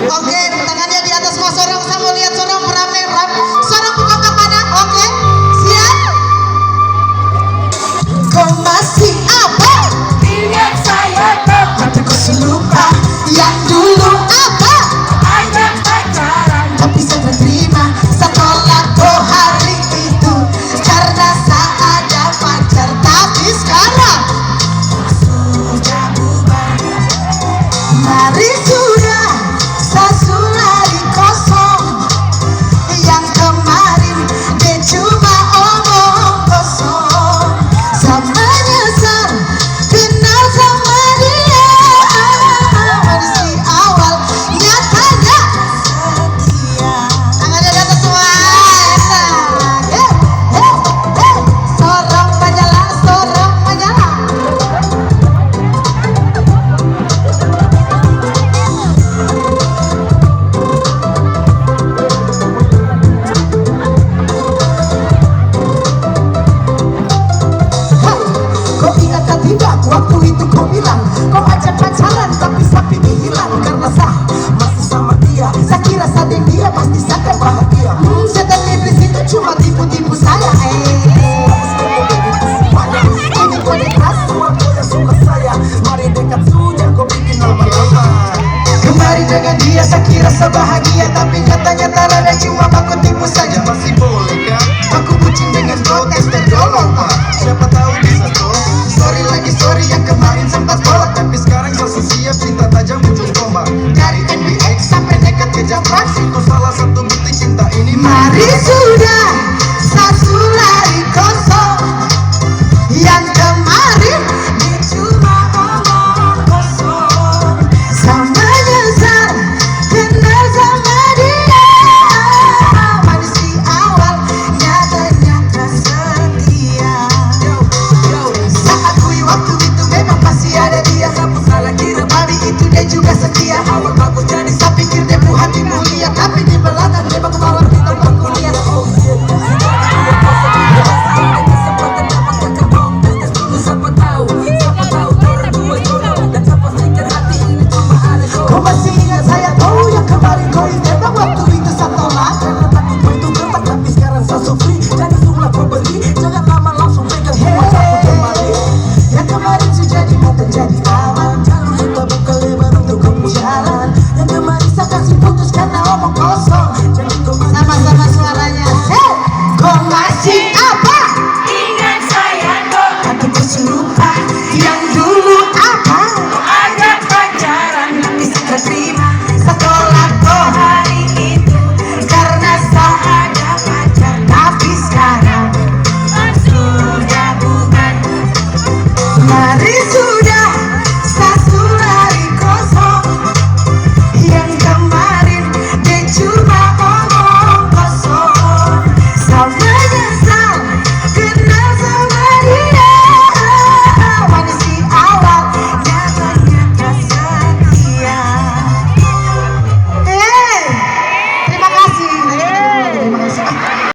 Oke, tangannya di atas semua. Sorong, saya mau lihat sorong rame. Sorong buka mana? Oke, siap. Kau masih apa? Ingat saya tak Tapi kau lupa yang dulu apa? banyak pacaran. Tapi saya terima setelah kau hari itu, karena saya ada pacar. Tapi sekarang sudah bubar. Mari sudah sesulari kosong. Yang kemarin dia cuma omong kosong. Saya menyesal kenal sama dia. Manis di awal, nyatanya setia. Tangannya di atas semua. Enak. Sorong Panjala, sorong Panjala. Kau ingat tak tidak waktu itu kau bilang kau ajak pacaran tapi sapi hilang karena sah masih sama dia. Saya kira sadeng dia pasti saya bahagia. Setan iblis itu cuma tipu-tipu saya. Ini kode khas semua kau yang suka saya. Mari dekat sudah kau bikin lama-lama. Kemarin dengan dia saya kira saya bahagia, tapi nyatanya tarada cuma aku tipu saja. Masih boleh kan aku bucin dengan protes tergolong pak. Siapa tahu bisa tuh. Sorry yang kemarin sempat kolak, tapi sekarang saya siap cinta tajam ujung tombak. Dari NBX sampai dekat ke Japrak,